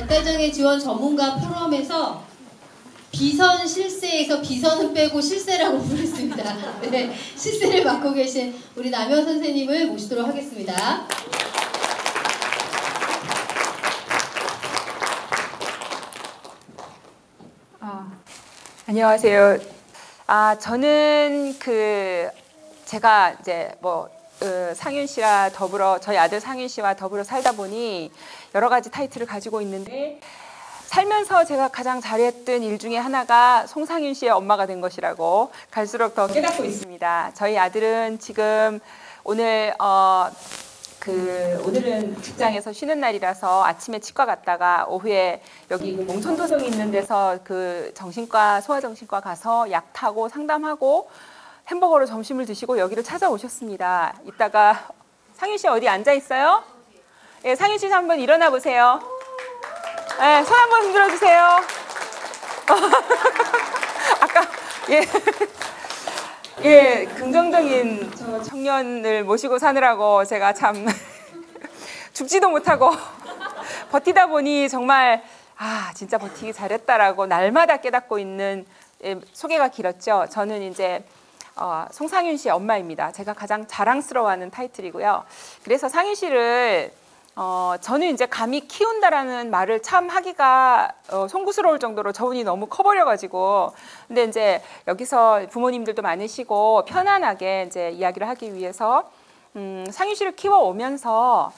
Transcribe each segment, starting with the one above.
발달장애 지원 전문가 포럼에서 비선 실세에서 비선은 빼고 실세라고 부르겠습니다. 네, 실세를 맡고 계신 우리 남현 선생님을 모시도록 하겠습니다. 안녕하세요. 저는 제가 이제 상윤 씨와 더불어 저희 아들 상윤 씨와 더불어 살다 보니 여러 가지 타이틀을 가지고 있는데 살면서 제가 가장 잘했던 일 중에 하나가 송상윤 씨의 엄마가 된 것이라고 갈수록 더 깨닫고 있습니다. 저희 아들은 지금 오늘은 직장에서 쉬는 날이라서 아침에 치과 갔다가 오후에 여기 몽촌도성이 있는 데서 정신과 소아정신과 가서 약 타고 상담하고 햄버거로 점심을 드시고 여기를 찾아오셨습니다. 이따가 상윤 씨 어디 앉아 있어요? 예, 상윤 씨 한번 일어나 보세요. 예, 손 한번 흔들어 주세요. 아까 예, 긍정적인 청년을 모시고 사느라고 제가 참 죽지도 못하고 버티다 보니 정말 진짜 버티기 잘했다라고 날마다 깨닫고 있는, 소개가 길었죠. 저는 이제 송상윤 씨의 엄마입니다. 제가 가장 자랑스러워하는 타이틀이고요. 그래서 상윤 씨를 저는 이제 감히 키운다라는 말을 참 하기가 송구스러울 정도로 저운이 너무 커버려가지고, 근데 이제 여기서 부모님들도 많으시고 편안하게 이제 이야기를 하기 위해서 상윤 씨를 키워오면서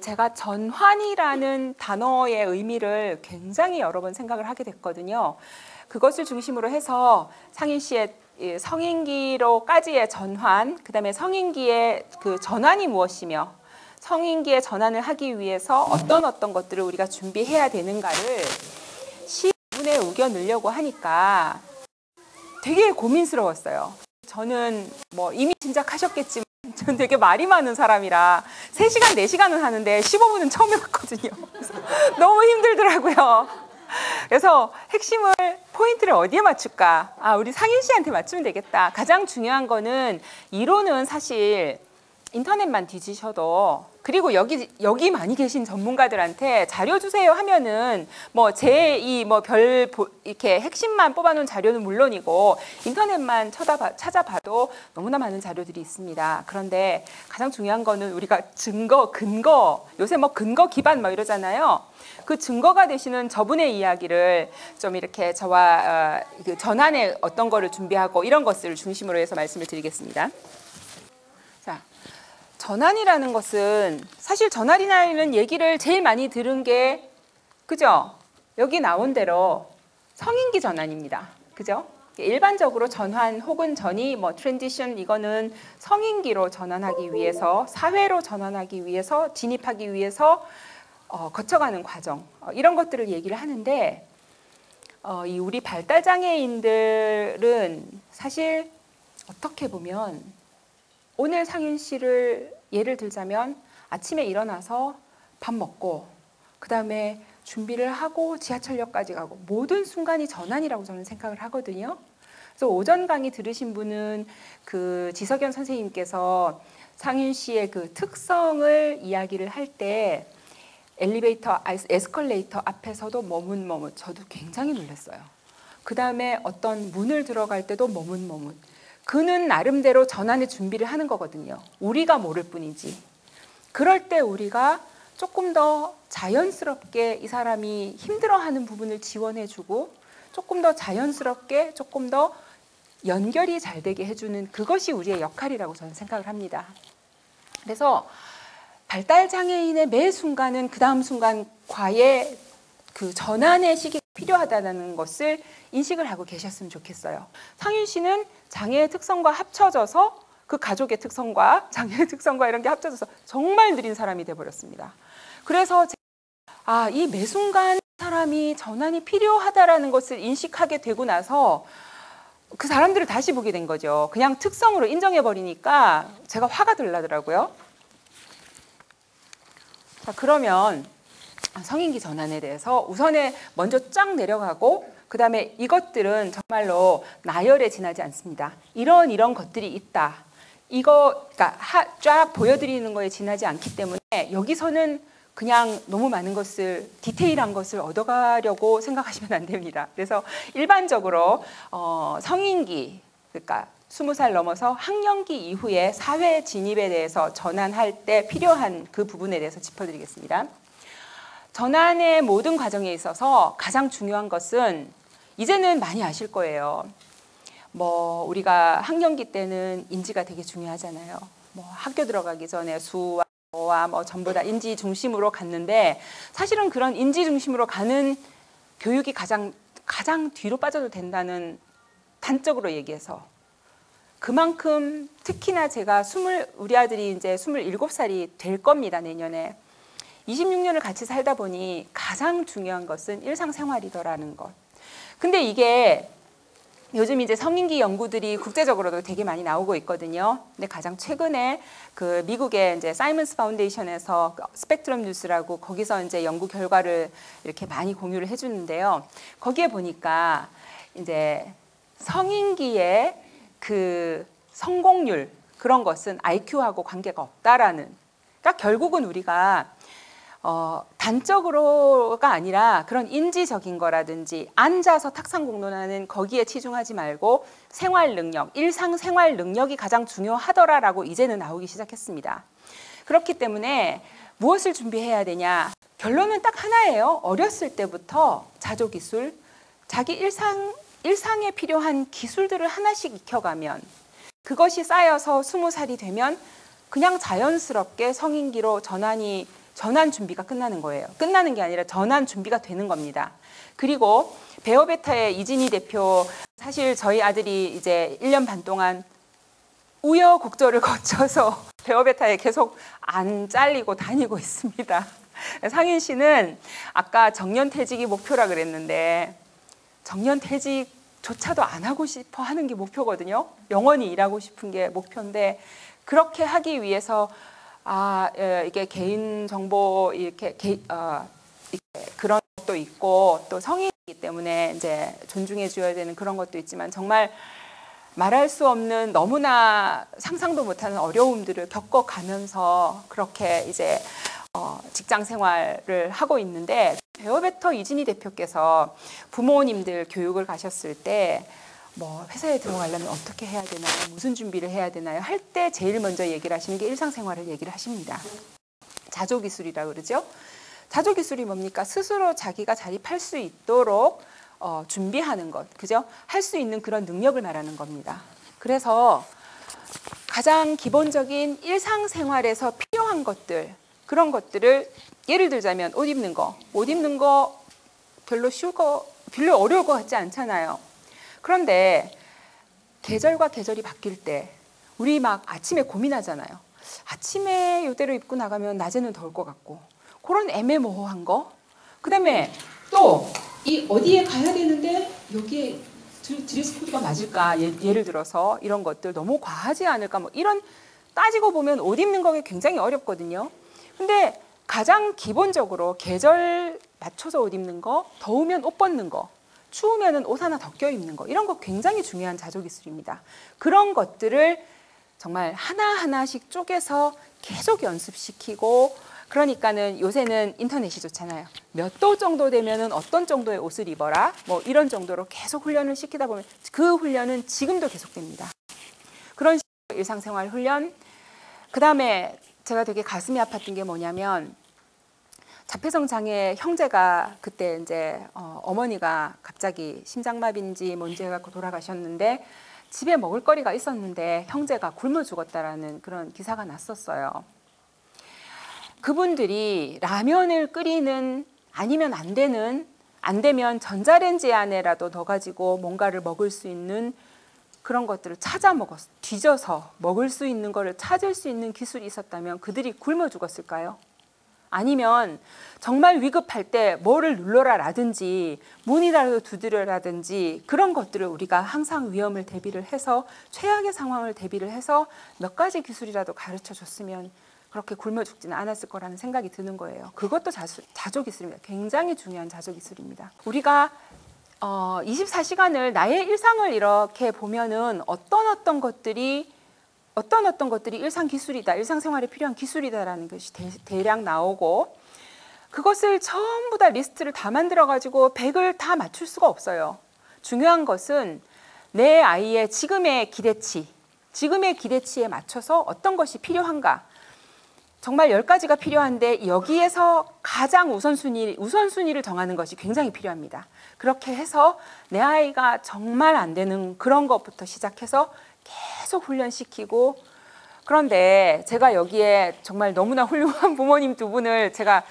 제가 전환이라는 단어의 의미를 굉장히 여러 번 생각을 하게 됐거든요. 그것을 중심으로 해서 상윤 씨의 성인기로까지의 전환, 그 다음에 성인기의 전환이 무엇이며 성인기의 전환을 하기 위해서 어떤 것들을 우리가 준비해야 되는가를 시분에 우겨 넣으려고 하니까 되게 고민스러웠어요. 저는 이미 짐작하셨겠지만 저는 되게 말이 많은 사람이라 3시간, 4시간은 하는데 15분은 처음 해봤거든요. 너무 힘들더라고요. 그래서 핵심을, 포인트를 어디에 맞출까? 우리 상윤 씨한테 맞추면 되겠다. 가장 중요한 거는 이론은 사실 인터넷만 뒤지셔도, 그리고 여기 많이 계신 전문가들한테 자료 주세요 하면은 이렇게 핵심만 뽑아놓은 자료는 물론이고 인터넷만 찾아봐도 너무나 많은 자료들이 있습니다. 그런데 가장 중요한 거는 우리가 근거, 요새 근거 기반 이러잖아요. 그 증거가 되시는 저분의 이야기를 좀 이렇게 저와 전환에 어떤 거를 준비하고 이런 것들을 중심으로 해서 말씀을 드리겠습니다. 자, 전환이라는 것은 사실 전환이라는 얘기를 제일 많이 들은 게, 그죠? 여기 나온 대로 성인기 전환입니다. 그죠? 일반적으로 전환 혹은 전이 트랜지션, 이거는 성인기로 전환하기 위해서, 사회로 전환하기 위해서, 진입하기 위해서 거쳐가는 과정, 이런 것들을 얘기를 하는데, 우리 발달장애인들은 사실 어떻게 보면 오늘 상윤 씨를 예를 들자면 아침에 일어나서 밥 먹고 그 다음에 준비를 하고 지하철역까지 가고 모든 순간이 전환이라고 저는 생각을 하거든요. 그래서 오전 강의 들으신 분은 지석연 선생님께서 상윤 씨의 특성을 이야기를 할 때 에스컬레이터 앞에서도 머뭇머뭇, 저도 굉장히 놀랐어요. 그 다음에 어떤 문을 들어갈 때도 머뭇머뭇. 그는 나름대로 전환의 준비를 하는 거거든요. 우리가 모를 뿐이지. 그럴 때 우리가 조금 더 자연스럽게 이 사람이 힘들어하는 부분을 지원해주고 조금 더 자연스럽게 조금 더 연결이 잘 되게 해주는, 그것이 우리의 역할이라고 저는 생각을 합니다. 그래서 발달장애인의 매 순간은 그 다음 순간과의 전환의 시기가 필요하다는 것을 인식을 하고 계셨으면 좋겠어요. 상윤 씨는 장애의 특성과 합쳐져서 가족의 특성과 장애의 특성과 이런 게 합쳐져서 정말 느린 사람이 돼버렸습니다. 그래서 이 매 순간 사람이 전환이 필요하다라는 것을 인식하게 되고 나서 그 사람들을 다시 보게 된 거죠. 그냥 특성으로 인정해버리니까 제가 화가 들라더라고요. 자, 그러면 성인기 전환에 대해서 우선에 먼저 쫙 내려가고 그 다음에 이것들은 정말로 나열에 지나지 않습니다. 이런 것들이 있다. 이거 그러니까 쫙 보여드리는 거에 지나지 않기 때문에 여기서는 그냥 너무 많은 것을 디테일한 것을 얻어가려고 생각하시면 안 됩니다. 그래서 일반적으로 성인기 그러니까 20살 넘어서 학령기 이후에 사회 진입에 대해서 전환할 때 필요한 그 부분에 대해서 짚어드리겠습니다. 전환의 모든 과정에 있어서 가장 중요한 것은 이제는 많이 아실 거예요. 뭐 우리가 학령기 때는 인지가 되게 중요하잖아요. 뭐 학교 들어가기 전에 수와 뭐 전부 다 인지 중심으로 갔는데 사실은 그런 인지 중심으로 가는 교육이 가장 뒤로 빠져도 된다는 단적으로 얘기해서 그만큼 특히나 제가 우리 아들이 이제 27살이 될 겁니다. 내년에 26년을 같이 살다 보니 가장 중요한 것은 일상생활이더라는 것. 근데 이게 요즘 이제 성인기 연구들이 국제적으로도 되게 많이 나오고 있거든요. 근데 가장 최근에 그 미국의 이제 사이먼스 파운데이션에서 스펙트럼 뉴스라고 거기서 이제 연구 결과를 이렇게 많이 공유를 해주는데요. 거기에 보니까 이제 성인기의 그 성공률 그런 것은 IQ하고 관계가 없다라는. 그러니까 결국은 우리가 단적으로가 아니라 그런 인지적인 거라든지 앉아서 탁상 공론하는 거기에 치중하지 말고 생활 능력, 일상생활 능력이 가장 중요하더라라고 이제는 나오기 시작했습니다. 그렇기 때문에 무엇을 준비해야 되냐? 결론은 딱 하나예요. 어렸을 때부터 자조기술, 자기 일상에 필요한 기술들을 하나씩 익혀가면 그것이 쌓여서 20살이 되면 그냥 자연스럽게 성인기로 전환 준비가 끝나는 거예요. 끝나는 게 아니라 전환 준비가 되는 겁니다. 그리고 베어베타의 이진희 대표, 사실 저희 아들이 이제 1년 반 동안 우여곡절을 거쳐서 베어베타에 계속 안 잘리고 다니고 있습니다. 상인 씨는 아까 정년퇴직이 목표라 그랬는데 정년퇴직조차도 안 하고 싶어 하는 게 목표거든요. 영원히 일하고 싶은 게 목표인데 그렇게 하기 위해서 이게 개인 정보 이렇게 그런 것도 있고 또 성인이기 때문에 이제 존중해 줘야 되는 그런 것도 있지만 정말 말할 수 없는 너무나 상상도 못하는 어려움들을 겪어가면서 그렇게 이제 직장 생활을 하고 있는데 베어베터 이진희 대표께서 부모님들 교육을 가셨을 때 뭐 회사에 들어가려면 어떻게 해야 되나요? 무슨 준비를 해야 되나요? 할 때 제일 먼저 얘기를 하시는 게 일상생활을 얘기를 하십니다. 자조기술이라고 그러죠. 자조기술이 뭡니까? 스스로 자기가 자립할 수 있도록 준비하는 것, 그죠? 할 수 있는 그런 능력을 말하는 겁니다. 그래서 가장 기본적인 일상생활에서 필요한 것들, 그런 것들을 예를 들자면 옷 입는 거 별로 어려울 것 같지 않잖아요. 그런데 계절과 계절이 바뀔 때 우리 막 아침에 고민하잖아요. 아침에 이대로 입고 나가면 낮에는 더울 것 같고 그런 애매모호한 거. 그다음에 또 이 어디에 가야 되는데 여기에 드레스 코드가 맞을까? 예를 들어서 이런 것들 너무 과하지 않을까? 뭐 이런 따지고 보면 옷 입는 거 굉장히 어렵거든요. 근데 가장 기본적으로 계절 맞춰서 옷 입는 거, 더우면 옷 벗는 거, 추우면은 옷 하나 더 껴 입는 거, 이런 거 굉장히 중요한 자조기술입니다. 그런 것들을 정말 하나하나씩 쪼개서 계속 연습시키고, 그러니까는 요새는 인터넷이 좋잖아요. 몇 도 정도 되면은 어떤 정도의 옷을 입어라, 뭐 이런 정도로 계속 훈련을 시키다 보면 그 훈련은 지금도 계속됩니다. 그런 식으로 일상생활 훈련. 그 다음에 제가 되게 가슴이 아팠던 게 뭐냐면, 자폐성 장애 형제가 그때 이제 어머니가 갑자기 심장마비인지 뭔지 해갖고 돌아가셨는데 집에 먹을거리가 있었는데 형제가 굶어 죽었다라는 그런 기사가 났었어요. 그분들이 라면을 끓이는, 아니면 안 되면 전자레인지 안에라도 넣어가지고 뭔가를 먹을 수 있는 그런 것들을 뒤져서 먹을 수 있는 거를 찾을 수 있는 기술이 있었다면 그들이 굶어 죽었을까요? 아니면 정말 위급할 때 뭐를 눌러라라든지 문이라도 두드려라든지 그런 것들을 우리가 항상 위험을 대비를 해서 최악의 상황을 대비를 해서 몇 가지 기술이라도 가르쳐 줬으면 그렇게 굶어 죽지는 않았을 거라는 생각이 드는 거예요. 그것도 자조기술입니다. 굉장히 중요한 자조기술입니다. 우리가 24시간을 나의 일상을 이렇게 보면은 어떤 것들이 일상 기술이다, 일상생활에 필요한 기술이다라는 것이 대략 나오고, 그것을 전부 다 리스트를 다 만들어가지고 100을 다 맞출 수가 없어요. 중요한 것은 내 아이의 지금의 기대치에 맞춰서 어떤 것이 필요한가. 정말 10가지가 필요한데 여기에서 가장 우선순위를 정하는 것이 굉장히 필요합니다. 그렇게 해서 내 아이가 정말 안 되는 그런 것부터 시작해서 계속 훈련시키고, 그런데 제가 여기에 정말 너무나 훌륭한 부모님 두 분을 제가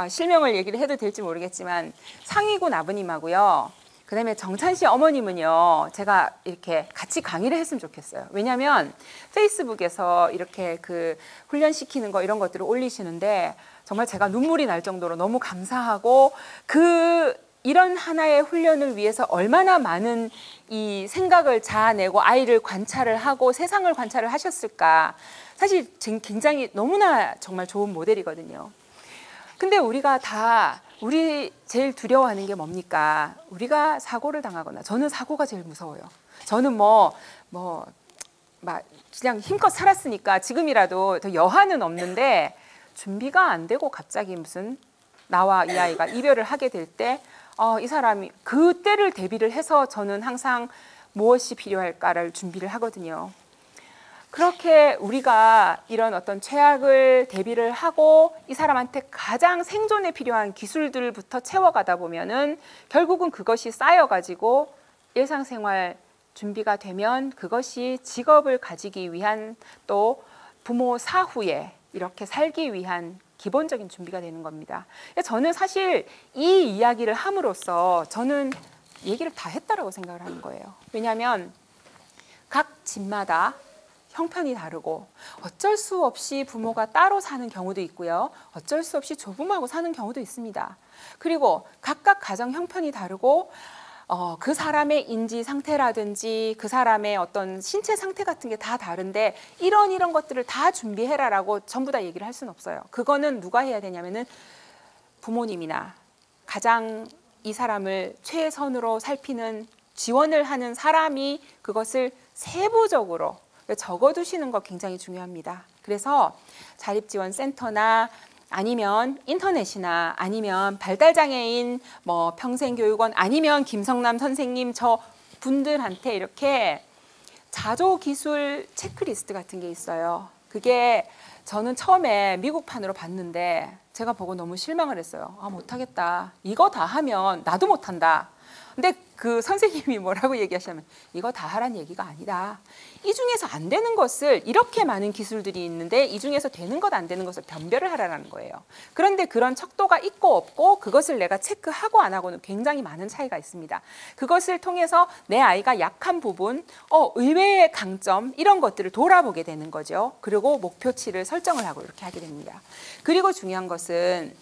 실명을 얘기를 해도 될지 모르겠지만 상위군 아버님하고요, 그 다음에 정찬 씨 어머님은요, 제가 이렇게 같이 강의를 했으면 좋겠어요. 왜냐하면 페이스북에서 이렇게 그 훈련시키는 거 이런 것들을 올리시는데 정말 제가 눈물이 날 정도로 너무 감사하고, 이런 하나의 훈련을 위해서 얼마나 많은 이 생각을 자아내고 아이를 관찰을 하고 세상을 관찰을 하셨을까. 사실 굉장히 너무나 정말 좋은 모델이거든요. 근데 우리 제일 두려워하는 게 뭡니까? 우리가 사고를 당하거나, 저는 사고가 제일 무서워요. 저는 그냥 힘껏 살았으니까 지금이라도 더 여한은 없는데, 준비가 안 되고 갑자기 무슨 나와 이 아이가 이별을 하게 될 때 이 사람이 그때를 대비를 해서 저는 항상 무엇이 필요할까를 준비를 하거든요. 그렇게 우리가 이런 어떤 최악을 대비를 하고 이 사람한테 가장 생존에 필요한 기술들부터 채워가다 보면은 결국은 그것이 쌓여가지고 일상생활 준비가 되면 그것이 직업을 가지기 위한, 또 부모 사후에 이렇게 살기 위한 기본적인 준비가 되는 겁니다. 저는 사실 이 이야기를 함으로써 저는 얘기를 다 했다라고 생각을 하는 거예요. 왜냐하면 각 집마다 형편이 다르고 어쩔 수 없이 부모가 따로 사는 경우도 있고요. 어쩔 수 없이 조부모하고 사는 경우도 있습니다. 그리고 각각 가정 형편이 다르고 그 사람의 인지 상태라든지 그 사람의 어떤 신체 상태 같은 게 다 다른데 이런 것들을 다 준비해라라고 전부 다 얘기를 할 수는 없어요. 그거는 누가 해야 되냐면은 부모님이나 가장 이 사람을 최선으로 살피는 지원을 하는 사람이 그것을 세부적으로 적어두시는 거 굉장히 중요합니다. 그래서 자립지원센터나 아니면 인터넷이나 아니면 발달장애인 평생교육원 아니면 김성남 선생님 저 분들한테 이렇게 자조기술 체크리스트 같은 게 있어요. 그게 저는 처음에 미국판으로 봤는데 제가 보고 너무 실망을 했어요. 못하겠다. 이거 다 하면 나도 못한다. 근데 그 선생님이 뭐라고 얘기하시냐면 이거 다 하란 얘기가 아니다. 이 중에서 안 되는 것을, 이렇게 많은 기술들이 있는데 이 중에서 되는 것 안 되는 것을 변별을 하라는 거예요. 그런데 그런 척도가 있고 없고 그것을 내가 체크하고 안 하고는 굉장히 많은 차이가 있습니다. 그것을 통해서 내 아이가 약한 부분, 의외의 강점 이런 것들을 돌아보게 되는 거죠. 그리고 목표치를 설정을 하고 이렇게 하게 됩니다. 그리고 중요한 것은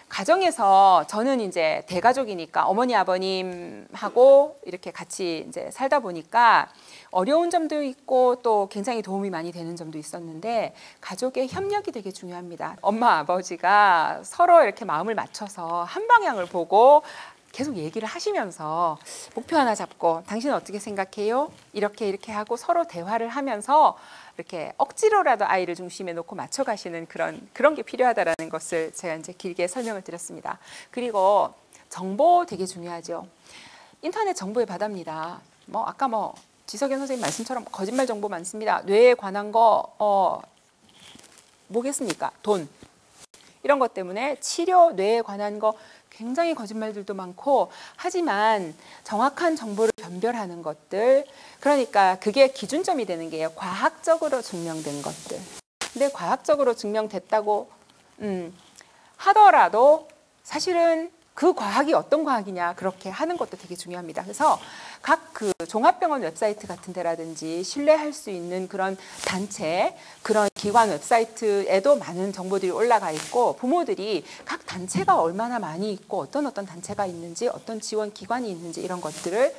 가정에서 저는 이제 대가족이니까 어머니 아버님하고 이렇게 같이 이제 살다 보니까 어려운 점도 있고 또 굉장히 도움이 많이 되는 점도 있었는데 가족의 협력이 되게 중요합니다. 엄마 아버지가 서로 이렇게 마음을 맞춰서 한 방향을 보고 계속 얘기를 하시면서 목표 하나 잡고 당신은 어떻게 생각해요? 이렇게 하고 서로 대화를 하면서 이렇게 억지로라도 아이를 중심에 놓고 맞춰가시는 그런 게 필요하다라는 것을 제가 이제 길게 설명을 드렸습니다. 그리고 정보 되게 중요하죠. 인터넷 정보의 바다입니다. 아까 지석연 선생님 말씀처럼 거짓말 정보 많습니다. 뇌에 관한 거 뭐겠습니까? 돈 이런 것 때문에 치료, 뇌에 관한 거 굉장히 거짓말들도 많고, 하지만 정확한 정보를 변별하는 것들, 그러니까 그게 기준점이 되는 게요. 과학적으로 증명된 것들. 근데 과학적으로 증명됐다고 하더라도 사실은 그 과학이 어떤 과학이냐 그렇게 하는 것도 되게 중요합니다. 그래서 각 그 종합병원 웹사이트 같은 데라든지 신뢰할 수 있는 그런 단체, 그런 기관 웹사이트에도 많은 정보들이 올라가 있고, 부모들이 각 단체가 얼마나 많이 있고 어떤 단체가 있는지, 어떤 지원 기관이 있는지 이런 것들을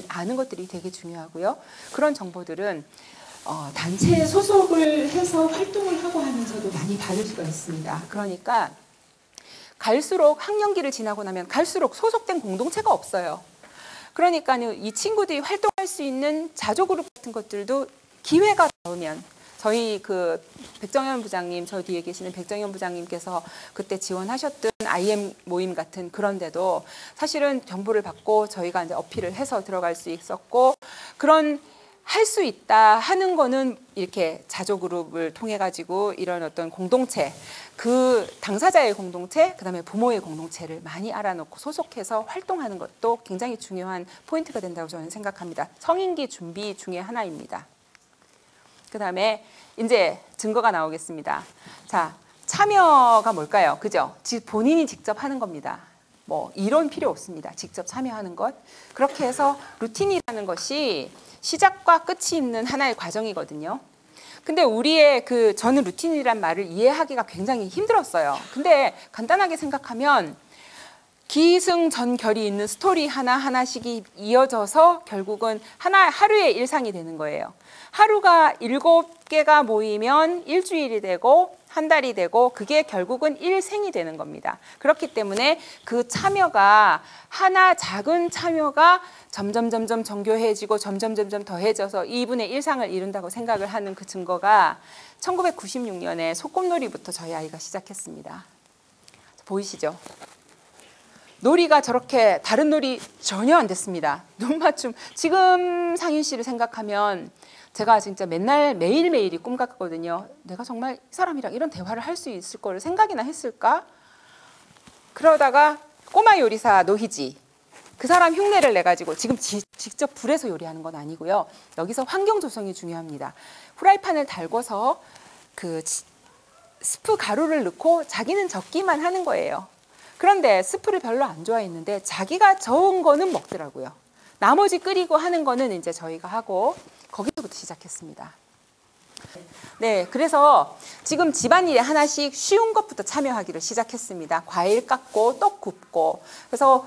아는 것들이 되게 중요하고요. 그런 정보들은 단체에 소속을 해서 활동을 하고 하면서도 많이 받을 수가 있습니다. 그러니까 갈수록 학년기를 지나고 나면 갈수록 소속된 공동체가 없어요. 그러니까 이 친구들이 활동할 수 있는 자조그룹 같은 것들도 기회가 닿으면 저희 그 백정현 부장님, 저 뒤에 계시는 백정현 부장님께서 그때 지원하셨던 IM 모임 같은 그런데도 사실은 정보를 받고 저희가 이제 어필을 해서 들어갈 수 있었고, 그런 할 수 있다 하는 거는 이렇게 자조그룹을 통해 가지고 이런 어떤 공동체, 그 당사자의 공동체, 그다음에 부모의 공동체를 많이 알아놓고 소속해서 활동하는 것도 굉장히 중요한 포인트가 된다고 저는 생각합니다. 성인기 준비 중에 하나입니다. 그다음에 이제 증거가 나오겠습니다. 자, 참여가 뭘까요? 그죠? 본인이 직접 하는 겁니다. 뭐 이론 필요 없습니다. 직접 참여하는 것. 그렇게 해서 루틴이라는 것이 시작과 끝이 있는 하나의 과정이거든요. 근데 우리의 저는 루틴이란 말을 이해하기가 굉장히 힘들었어요. 근데 간단하게 생각하면 기승전결이 있는 스토리 하나하나씩이 이어져서 결국은 하루의 일상이 되는 거예요. 하루가 7개가 모이면 일주일이 되고 한 달이 되고 그게 결국은 일생이 되는 겁니다. 그렇기 때문에 그 참여가 작은 참여가 점점 정교해지고 점점 더해져서 이분의 일상을 이룬다고 생각을 하는 그 증거가 1996년에 소꿉놀이부터 저희 아이가 시작했습니다. 보이시죠? 놀이가 저렇게 다른 놀이 전혀 안 됐습니다. 눈 맞춤. 지금 상윤 씨를 생각하면 제가 진짜 매일매일이 꿈 같거든요. 내가 정말 이 사람이랑 이런 대화를 할 수 있을 거를 생각이나 했을까? 그러다가 꼬마 요리사 노희지. 그 사람 흉내를 내가지고 지금 직접 불에서 요리하는 건 아니고요. 여기서 환경 조성이 중요합니다. 후라이팬을 달궈서 그 스프 가루를 넣고 자기는 적기만 하는 거예요. 그런데 스프를 별로 안 좋아했는데 자기가 저은 거는 먹더라고요. 나머지 끓이고 하는 거는 이제 저희가 하고 거기서부터 시작했습니다. 네, 그래서 지금 집안일에 하나씩 쉬운 것부터 참여하기를 시작했습니다. 과일 깎고 떡 굽고. 그래서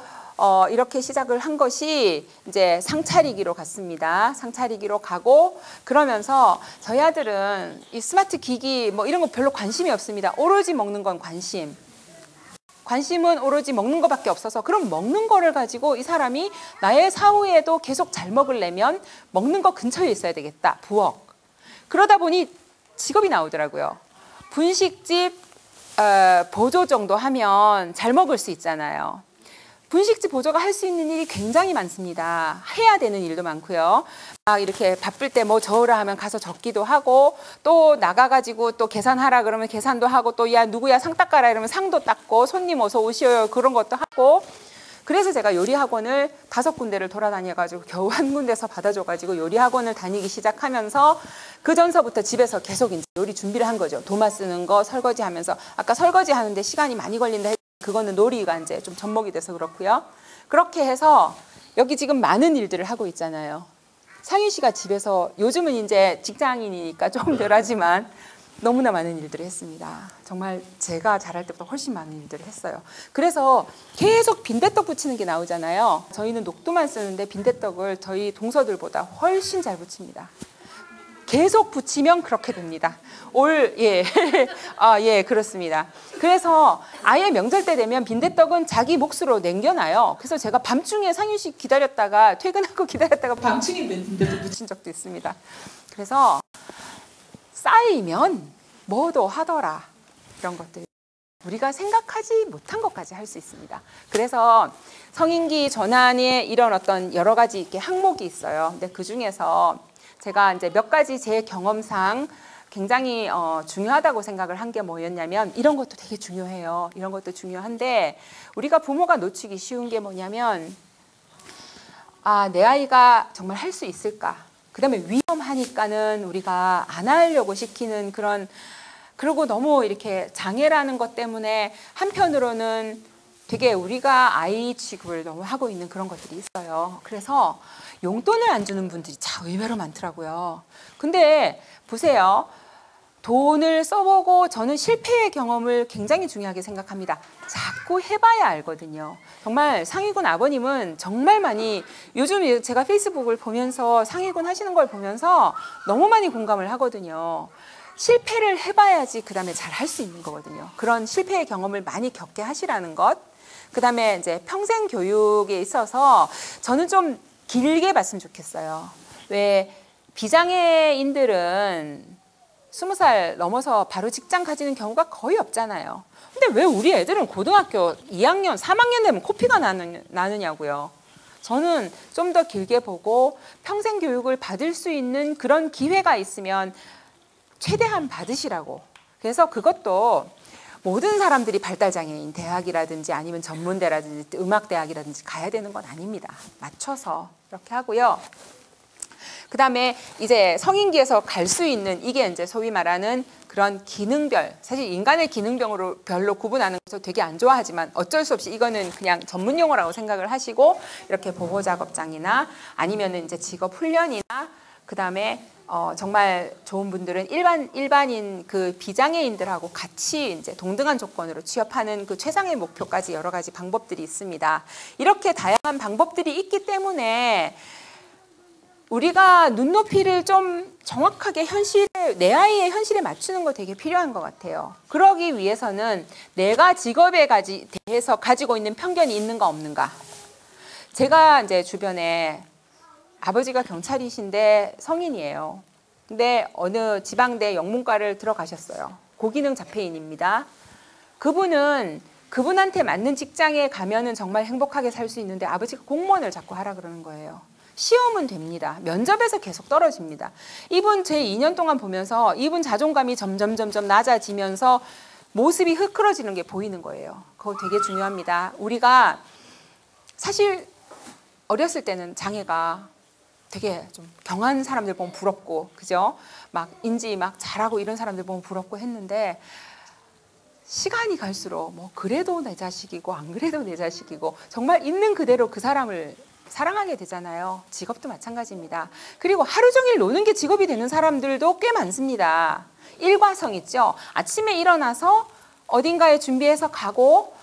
이렇게 시작을 한 것이 이제 상 차리기로 갔습니다. 상 차리기로 가고 그러면서 저희 아들은 이 스마트 기기 뭐 이런 거 별로 관심이 없습니다. 오로지 먹는 건 관심은 오로지 먹는 것밖에 없어서 그럼 먹는 거를 가지고 이 사람이 나의 사후에도 계속 잘 먹으려면 먹는 거 근처에 있어야 되겠다. 부엌. 그러다 보니 직업이 나오더라고요. 분식집 보조 정도 하면 잘 먹을 수 있잖아요. 분식집 보조가 할 수 있는 일이 굉장히 많습니다. 해야 되는 일도 많고요. 막 이렇게 바쁠 때 뭐 저으라 하면 가서 적기도 하고 또 나가가지고 또 계산하라 그러면 계산도 하고 또 야 누구야 상 닦아라 이러면 상도 닦고 손님 어서 오시오 그런 것도 하고 그래서 제가 요리학원을 5군데를 돌아다녀가지고 겨우 한 군데서 받아줘가지고 요리학원을 다니기 시작하면서 그 전서부터 집에서 계속 이제 요리 준비를 한 거죠. 도마 쓰는 거 설거지 하면서 아까 설거지 하는데 시간이 많이 걸린다 했 그거는 놀이가 이제 좀 접목이 돼서 그렇고요. 그렇게 해서 여기 지금 많은 일들을 하고 있잖아요. 상윤 씨가 집에서 요즘은 이제 직장인이니까 조금 덜하지만 너무나 많은 일들을 했습니다. 정말 제가 잘할 때보다 훨씬 많은 일들을 했어요. 그래서 계속 빈대떡 부치는 게 나오잖아요. 저희는 녹두만 쓰는데 빈대떡을 저희 동서들보다 훨씬 잘 부칩니다. 계속 부치면 그렇게 됩니다. 예, 그렇습니다. 그래서 아예 명절 때 되면 빈대떡은 자기 몫으로 남겨놔요. 그래서 제가 밤중에 상윤 씨 기다렸다가 퇴근하고 기다렸다가 밤중에 빈대떡 부친 적도 있습니다. 그래서 쌓이면 뭐도 하더라. 이런 것들. 우리가 생각하지 못한 것까지 할 수 있습니다. 그래서 성인기 전환에 이런 어떤 여러 가지 이렇게 항목이 있어요. 근데 그 중에서 제가 이제 몇 가지 제 경험상 굉장히 중요하다고 생각을 한 게 뭐였냐면 이런 것도 되게 중요해요. 이런 것도 중요한데 우리가 부모가 놓치기 쉬운 게 뭐냐면 내 아이가 정말 할 수 있을까? 그다음에 위험하니까는 우리가 안 하려고 시키는 그리고 너무 이렇게 장애라는 것 때문에 한편으로는 되게 우리가 아이 취급을 너무 하고 있는 그런 것들이 있어요. 그래서 용돈을 안 주는 분들이 참 의외로 많더라고요. 근데 보세요. 돈을 써보고 저는 실패의 경험을 굉장히 중요하게 생각합니다. 자꾸 해봐야 알거든요. 정말 상위군 아버님은 정말 많이 요즘 제가 페이스북을 보면서 상위군 하시는 걸 보면서 너무 많이 공감을 하거든요. 실패를 해봐야지 그 다음에 잘 할 수 있는 거거든요. 그런 실패의 경험을 많이 겪게 하시라는 것. 그 다음에 이제 평생 교육에 있어서 저는 좀 길게 봤으면 좋겠어요. 왜 비장애인들은 20살 넘어서 바로 직장 가지는 경우가 거의 없잖아요. 근데 왜 우리 애들은 고등학교 2학년, 3학년 되면 코피가 나느냐고요. 저는 좀 더 길게 보고 평생 교육을 받을 수 있는 그런 기회가 있으면 최대한 받으시라고. 그래서 그것도 모든 사람들이 발달장애인 대학이라든지 아니면 전문대라든지 음악대학이라든지 가야 되는 건 아닙니다. 맞춰서 이렇게 하고요. 그 다음에 이제 성인기에서 갈 수 있는 이게 이제 소위 말하는 그런 기능별, 사실 인간의 기능별로 별로 구분하는 것을 되게 안 좋아하지만 어쩔 수 없이 이거는 그냥 전문 용어라고 생각을 하시고 이렇게 보호작업장이나 아니면은 이제 직업훈련이나 그 다음에 정말 좋은 분들은 일반인 그 비장애인들하고 같이 이제 동등한 조건으로 취업하는 그 최상의 목표까지 여러 가지 방법들이 있습니다. 이렇게 다양한 방법들이 있기 때문에 우리가 눈높이를 좀 정확하게 내 아이의 현실에 맞추는 거 되게 필요한 것 같아요. 그러기 위해서는 내가 직업에 대해서 가지고 있는 편견이 있는가 없는가. 제가 이제 주변에 아버지가 경찰이신데 성인이에요. 근데 어느 지방대 영문과를 들어가셨어요. 고기능 자폐인입니다. 그분한테 맞는 직장에 가면은 정말 행복하게 살 수 있는데 아버지가 공무원을 자꾸 하라 그러는 거예요. 시험은 됩니다. 면접에서 계속 떨어집니다. 이분 제 2년 동안 보면서 이분 자존감이 점점 낮아지면서 모습이 흐트러지는 게 보이는 거예요. 그거 되게 중요합니다. 우리가 사실 어렸을 때는 장애가 되게 좀 경한 사람들 보면 부럽고, 그죠? 막 인지 막 잘하고 이런 사람들 보면 부럽고 했는데 시간이 갈수록 뭐 그래도 내 자식이고 안 그래도 내 자식이고 정말 있는 그대로 그 사람을 사랑하게 되잖아요. 직업도 마찬가지입니다. 그리고 하루 종일 노는 게 직업이 되는 사람들도 꽤 많습니다. 일과성 있죠. 아침에 일어나서 어딘가에 준비해서 가고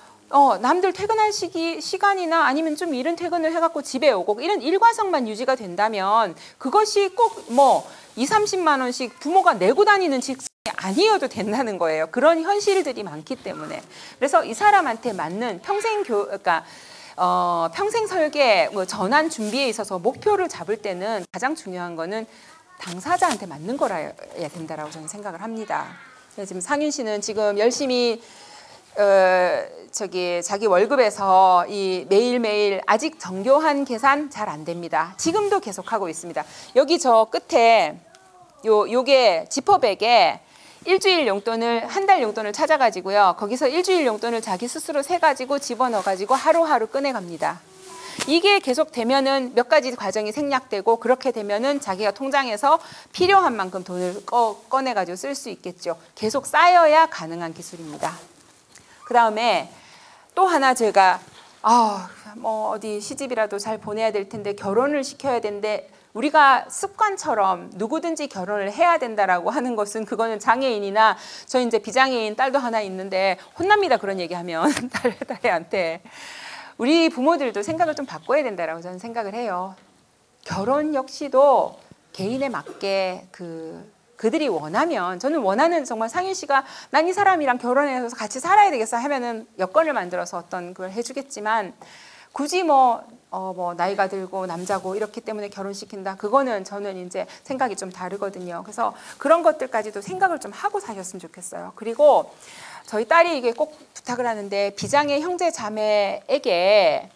남들 퇴근할 시간이나 아니면 좀 이른 퇴근을 해갖고 집에 오고 이런 일과성만 유지가 된다면 그것이 꼭 뭐 20-30만 원씩 부모가 내고 다니는 직장이 아니어도 된다는 거예요. 그런 현실들이 많기 때문에. 그래서 이 사람한테 맞는 그러니까 평생 설계, 전환 준비에 있어서 목표를 잡을 때는 가장 중요한 거는 당사자한테 맞는 거라야 된다라고 저는 생각을 합니다. 지금 상윤 씨는 지금 열심히 자기 월급에서 이 매일매일 아직 정교한 계산 잘 안 됩니다. 지금도 계속하고 있습니다. 여기 저 끝에 요게 지퍼백에 일주일 용돈을 한 달 용돈을 찾아가지고요. 거기서 일주일 용돈을 자기 스스로 세가지고 집어넣어가지고 하루하루 꺼내갑니다. 이게 계속 되면은 몇 가지 과정이 생략되고 그렇게 되면은 자기가 통장에서 필요한 만큼 돈을 꺼내가지고 쓸 수 있겠죠. 계속 쌓여야 가능한 기술입니다. 그 다음에 또 하나 제가 뭐 어디 시집이라도 잘 보내야 될 텐데 결혼을 시켜야 되는데 우리가 습관처럼 누구든지 결혼을 해야 된다라고 하는 것은 그거는 장애인이나 저 이제 비장애인 딸도 하나 있는데 혼납니다. 그런 얘기하면 딸애한테. 우리 부모들도 생각을 좀 바꿔야 된다라고 저는 생각을 해요. 결혼 역시도 개인에 맞게 그들이 원하면 저는 원하는 정말 상윤 씨가 난 이 사람이랑 결혼해서 같이 살아야 되겠어 하면은 여건을 만들어서 어떤 걸 해주겠지만 굳이 뭐 나이가 들고 남자고 이렇기 때문에 결혼시킨다. 그거는 저는 이제 생각이 좀 다르거든요. 그래서 그런 것들까지도 생각을 좀 하고 사셨으면 좋겠어요. 그리고 저희 딸이 이게 꼭 부탁을 하는데 비장애 형제 자매에게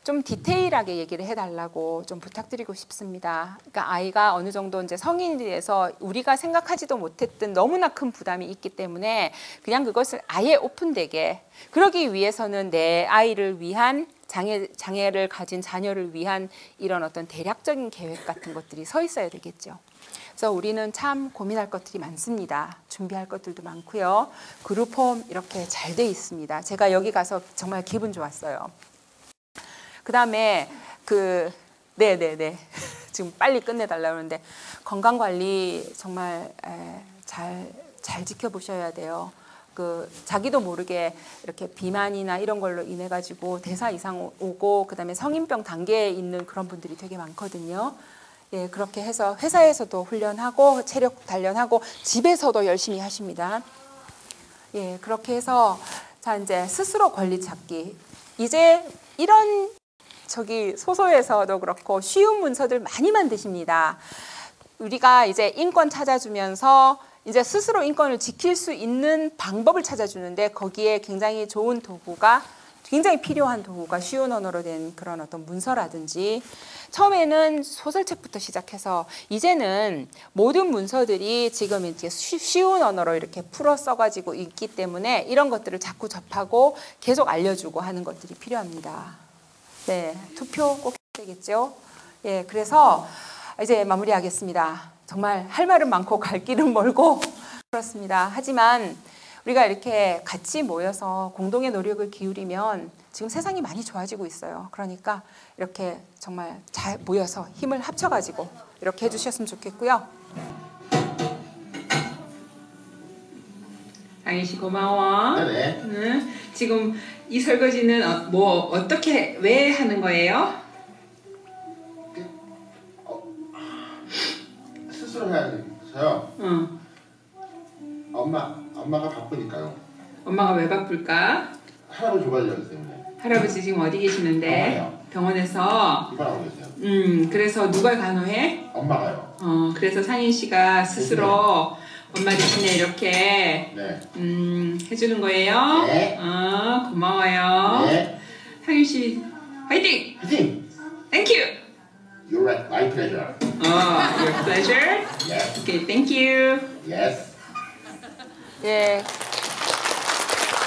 좀 디테일하게 얘기를 해달라고 좀 부탁드리고 싶습니다. 그러니까 아이가 어느 정도 이제 성인이 돼서 우리가 생각하지도 못했던 너무나 큰 부담이 있기 때문에 그냥 그것을 아예 오픈되게 그러기 위해서는 내 아이를 위한 장애를 가진 자녀를 위한 이런 어떤 대략적인 계획 같은 것들이 서 있어야 되겠죠. 그래서 우리는 참 고민할 것들이 많습니다. 준비할 것들도 많고요. 그룹홈 이렇게 잘 돼 있습니다. 제가 여기 가서 정말 기분 좋았어요. 그 다음에 네네네 지금 빨리 끝내달라고 하는데 건강관리 정말 잘 지켜보셔야 돼요. 자기도 모르게 이렇게 비만이나 이런 걸로 인해 가지고 대사 이상 오고 그다음에 성인병 단계에 있는 그런 분들이 되게 많거든요. 예, 그렇게 해서 회사에서도 훈련하고 체력 단련하고 집에서도 열심히 하십니다. 예, 그렇게 해서 자 이제 스스로 권리 찾기. 이제 이런 소소에서도 그렇고 쉬운 문서들 많이 만드십니다. 우리가 이제 인권 찾아주면서 이제 스스로 인권을 지킬 수 있는 방법을 찾아주는데 거기에 굉장히 좋은 도구가 굉장히 필요한 도구가 쉬운 언어로 된 그런 어떤 문서라든지 처음에는 소설책부터 시작해서 이제는 모든 문서들이 지금 이제 쉬운 언어로 이렇게 풀어 써가지고 있기 때문에 이런 것들을 자꾸 접하고 계속 알려주고 하는 것들이 필요합니다. 네, 투표 꼭 해야 되겠죠. 예, 그래서 이제 마무리하겠습니다. 정말 할 말은 많고 갈 길은 멀고 그렇습니다. 하지만 우리가 이렇게 같이 모여서 공동의 노력을 기울이면 지금 세상이 많이 좋아지고 있어요. 그러니까 이렇게 정말 잘 모여서 힘을 합쳐가지고 이렇게 해주셨으면 좋겠고요. 강희 씨 고마워. 네네. 응. 지금 이 설거지는 뭐 어떻게 왜 하는 거예요? 스스로 해야 돼서요. 응. 엄마가 바쁘니까요. 엄마가 왜 바쁠까? 할아버지 조발려기 때문에. 할아버지 지금 어디 계시는데? 병원에요. 병원에서. 입원하고 계세요. 그래서 누가 간호해? 엄마가요. 그래서 상인 씨가 스스로 엄마 대신에 이렇게 네. 해주는 거예요. 네. 고마워요. 네. 상인 씨 화이팅! 화이팅! Thank you. You're right. My pleasure. Your pleasure. Yes. Okay, thank you. Yes. 예.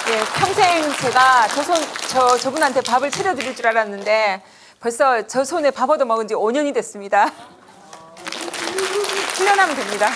예, 평생 제가 저분한테 밥을 차려드릴 줄 알았는데 벌써 저 손에 밥 얻어 먹은 지 5년이 됐습니다. 7년 하면 됩니다.